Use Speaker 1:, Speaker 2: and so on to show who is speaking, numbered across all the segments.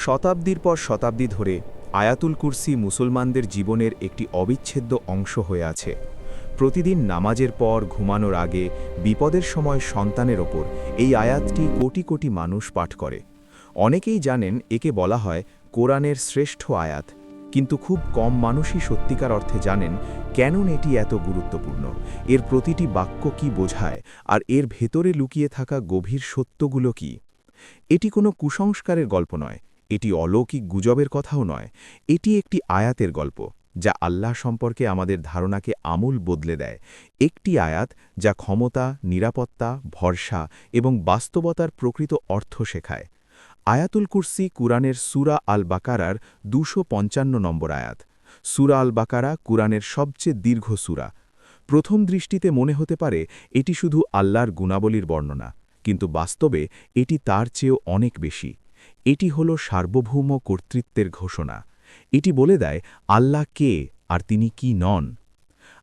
Speaker 1: শতাব্দীর পর শতাব্দী ধরে আয়াতুল কুরসি মুসলমানদের জীবনের একটি অবিচ্ছেদ্য অংশ হয়ে আছে। প্রতিদিন নামাজের পর ঘুমানোর আগে বিপদের সময় সন্তানের ওপর এই আয়াতটি কোটি কোটি মানুষ পাঠ করে। অনেকেই জানেন একে বলা হয় কোরআনের শ্রেষ্ঠ আয়াত, কিন্তু খুব কম মানুষই সত্যিকার অর্থে জানেন কেন এটি এত গুরুত্বপূর্ণ, এর প্রতিটি বাক্য কি বোঝায় আর এর ভেতরে লুকিয়ে থাকা গভীর সত্যগুলো কি। এটি কোনো কুসংস্কারের গল্প নয়, এটি অলৌকিক গুজবের কথাও নয়, এটি একটি আয়াতের গল্প যা আল্লাহ সম্পর্কে আমাদের ধারণাকে আমূল বদলে দেয়। একটি আয়াত যা ক্ষমতা, নিরাপত্তা, ভরসা এবং বাস্তবতার প্রকৃত অর্থ শেখায়। আয়াতুল কুরসি কুরআনের সূরা আল বাকারার ২৫৫ নম্বর আয়াত। সূরা আল বাকারা কুরআনের সবচেয়ে দীর্ঘ সূরা। প্রথম দৃষ্টিতে মনে হতে পারে এটি শুধু আল্লাহর গুণাবলীর বর্ণনা, কিন্তু বাস্তবে এটি তার চেয়েও অনেক বেশি। এটি হল সার্বভৌম কর্তৃত্বের ঘোষণা। এটি বলে দেয় আল্লাহ কে আর তিনি কি নন।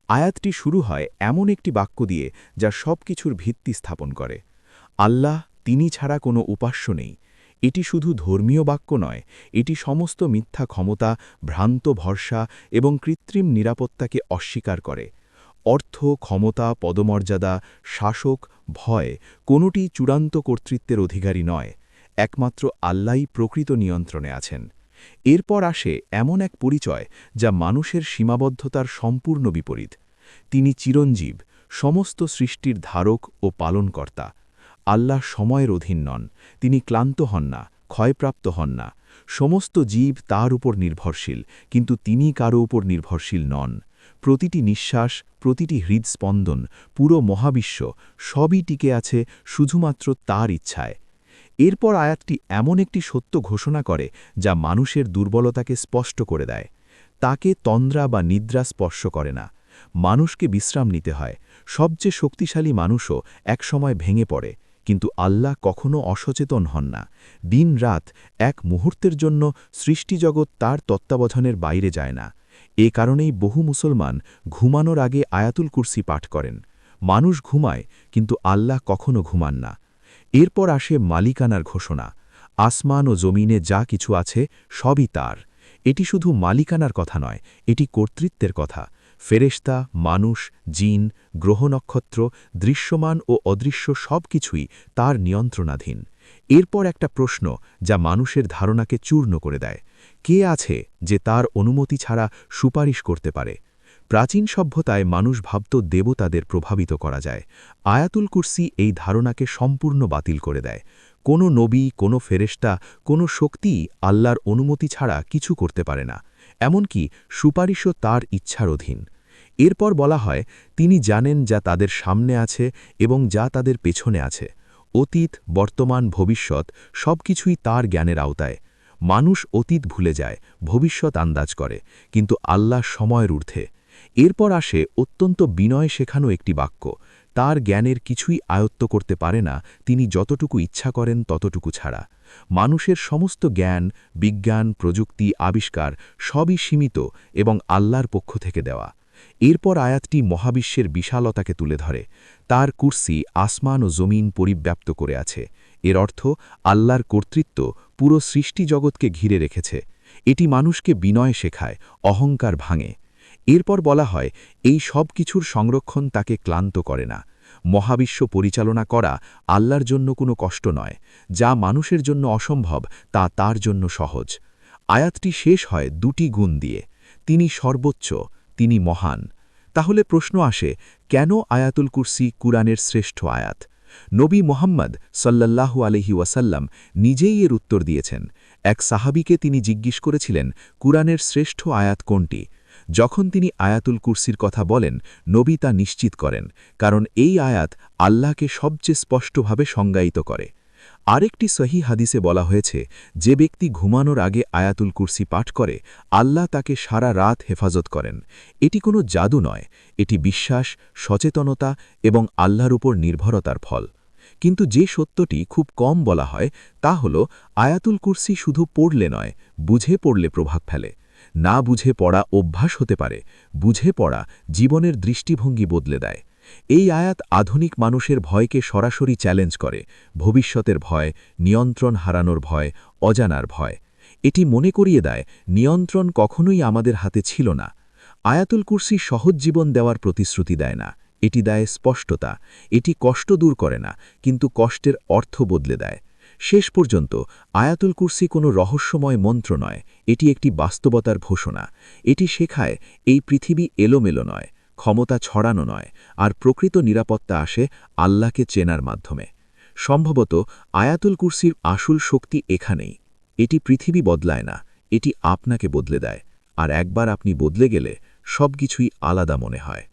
Speaker 1: আয়াতটি শুরু হয় এমন একটি বাক্য দিয়ে যা সব কিছুর ভিত্তি স্থাপন করে। আল্লাহ, তিনি ছাড়া কোনো উপাস্য নেই। এটি শুধু ধর্মীয় বাক্য নয়, এটি সমস্ত মিথ্যা ক্ষমতা, ভ্রান্ত ভরসা এবং কৃত্রিম নিরাপত্তাকে অস্বীকার করে। অর্থ, ক্ষমতা, পদমর্যাদা, শাসক, ভয় কোনোটি চূড়ান্ত কর্তৃত্বের অধিকারী নয়। একমাত্র আল্লাহই প্রকৃত নিয়ন্ত্রণে আছেন। এরপর আসে এমন এক পরিচয় যা মানুষের সীমাবদ্ধতার সম্পূর্ণ বিপরীত। তিনি চিরঞ্জীব, সমস্ত সৃষ্টির ধারক ও পালনকর্তা। আল্লাহ সময়ের অধীন নন, তিনি ক্লান্ত হন না, ক্ষয়প্রাপ্ত হন না। সমস্ত জীব তার উপর নির্ভরশীল, কিন্তু তিনি কারো উপর নির্ভরশীল নন। প্রতিটি নিঃশ্বাস, প্রতিটি হৃদস্পন্দন, পুরো মহাবিশ্ব সবই টিকে আছে শুধুমাত্র তার ইচ্ছায়। এরপর আয়াতটি এমন একটি সত্য ঘোষণা করে যা মানুষের দুর্বলতাকে স্পষ্ট করে দেয়। তাকে তন্দ্রা বা নিদ্রা স্পর্শ করে না। মানুষকে বিশ্রাম নিতে হয়। সবচেয়ে শক্তিশালী মানুষও একসময় ভেঙে পড়ে, কিন্তু আল্লাহ কখনো অসচেতন হন না। দিন রাত এক মুহূর্তের জন্য সৃষ্টিজগৎ তার তত্ত্বাবধানের বাইরে যায় না। এ কারণেই বহু মুসলমান ঘুমানোর আগে আয়াতুল কুরসি পাঠ করেন। মানুষ ঘুমায়, কিন্তু আল্লাহ কখনো ঘুমান না। এরপর আসে মালিকানার ঘোষণা। আসমান ও জমিনে যা কিছু আছে সবই তার। এটি শুধু মালিকানার কথা নয়, এটি কর্তৃত্বের কথা। ফেরেশতা, মানুষ, জিন, গ্রহ নক্ষত্র, দৃশ্যমান ও অদৃশ্য সব কিছুই তার নিয়ন্ত্রণাধীন। এরপর একটা প্রশ্ন যা মানুষের ধারণাকে চূর্ণ করে দেয়। কে আছে যে তার অনুমতি ছাড়া সুপারিশ করতে পারে? প্রাচীন সভ্যতায় মানুষ ভাবত দেবতাদের প্রভাবিত করা যায়। আয়াতুল কুরসি এই ধারণাকে সম্পূর্ণ বাতিল করে দেয়। কোনো নবী, কোনো ফেরেশতা, কোনো শক্তি আল্লাহর অনুমতি ছাড়া কিছু করতে পারে না। এমনকি সুপারিশও তার ইচ্ছার অধীন। এরপর বলা হয় তিনি জানেন যা তাদের সামনে আছে এবং যা তাদের পেছনে আছে। অতীত, বর্তমান, ভবিষ্যৎ সবকিছুই তার জ্ঞানের আওতায়। মানুষ অতীত ভুলে যায়, ভবিষ্যৎ আন্দাজ করে, কিন্তু আল্লাহ সময়ের ঊর্ধ্বে। এরপর আসে অত্যন্ত বিনয় শেখানো একটি বাক্য। তার জ্ঞানের কিছুই আয়ত্ত করতে পারে না তিনি যতটুকু ইচ্ছা করেন ততটুকু ছাড়া। মানুষের সমস্ত জ্ঞান, বিজ্ঞান, প্রযুক্তি, আবিষ্কার সবই সীমিত এবং আল্লাহর পক্ষ থেকে দেওয়া। এরপর আয়াতটি মহাবিশ্বের বিশালতাকে তুলে ধরে। তার কুরসি আসমান ও জমিন পরিব্যাপ্ত করে আছে। এর অর্থ আল্লাহর কর্তৃত্ব পুরো সৃষ্টিজগৎকে ঘিরে রেখেছে। এটি মানুষকে বিনয় শেখায়, অহংকার ভাঙে। এরপর বলা হয় এই সব কিছুর সংরক্ষণ তাকে ক্লান্ত করে না। মহাবিশ্ব পরিচালনা করা আল্লাহর জন্য কোনো কষ্ট নয়। যা মানুষের জন্য অসম্ভব তা তার জন্য সহজ। আয়াতটি শেষ হয় দুটি গুণ দিয়ে। তিনি সর্বোচ্চ, তিনি মহান। তাহলে প্রশ্ন আসে, কেন আয়াতুল কুরসি কুরআনের শ্রেষ্ঠ আয়াত? নবী মুহাম্মদ সাল্লাল্লাহু আলাইহি ওয়াসাল্লাম নিজেই এর উত্তর দিয়েছেন। এক সাহাবীকে তিনি জিজ্ঞেস করেছিলেন কুরআনের শ্রেষ্ঠ আয়াত কোনটি। যখন তিনি আয়াতুল কুরসির কথা বলেন, নবী তা নিশ্চিত করেন, কারণ এই আয়াত আল্লাহকে সবচেয়ে স্পষ্টভাবে সংজ্ঞায়িত করে। আরেকটি সহিহ হাদিসে বলা হয়েছে, যে ব্যক্তি ঘুমানোর আগে আয়াতুল কুরসি পাঠ করে আল্লাহ তাকে সারা রাত হেফাজত করেন। এটি কোনো জাদু নয়, এটি বিশ্বাস, সচেতনতা এবং আল্লাহর উপর নির্ভরতার ফল। কিন্তু যে সত্যটি খুব কম বলা হয় তা হল আয়াতুল কুরসি শুধু পড়লে নয়, বুঝে পড়লে প্রভাব ফেলে। না বুঝে পড়া অভ্যাস হতে পারে, বুঝে পড়া জীবনের দৃষ্টিভঙ্গি বদলে দেয়। এই আয়াত আধুনিক মানুষের ভয়কে সরাসরি চ্যালেঞ্জ করে। ভবিষ্যতের ভয়, নিয়ন্ত্রণ হারানোর ভয়, অজানার ভয়।
Speaker 2: এটি মনে করিয়ে দেয় নিয়ন্ত্রণ কখনোই আমাদের হাতে ছিল না। আয়াতুল কুরসি সহজ জীবন দেওয়ার প্রতিশ্রুতি দেয় না, এটি দেয় স্পষ্টতা। এটি কষ্ট দূর করে না, কিন্তু কষ্টের অর্থ বদলে দেয়। শেষ পর্যন্ত আয়াতুল কুরসি কোনো রহস্যময় মন্ত্র নয়, এটি একটি বাস্তবতার ঘোষণা। এটি শেখায় এই পৃথিবী এলোমেলো নয়, ক্ষমতা ছড়ানো নয়, আর প্রকৃত নিরাপত্তা আসে আল্লাহকে চেনার মাধ্যমে। সম্ভবত আয়াতুল কুরসির আসল শক্তি এখানেই। এটি পৃথিবী বদলায় না, এটি আপনাকে বদলে দেয়। আর একবার আপনি বদলে গেলে সবকিছুই আলাদা মনে হয়।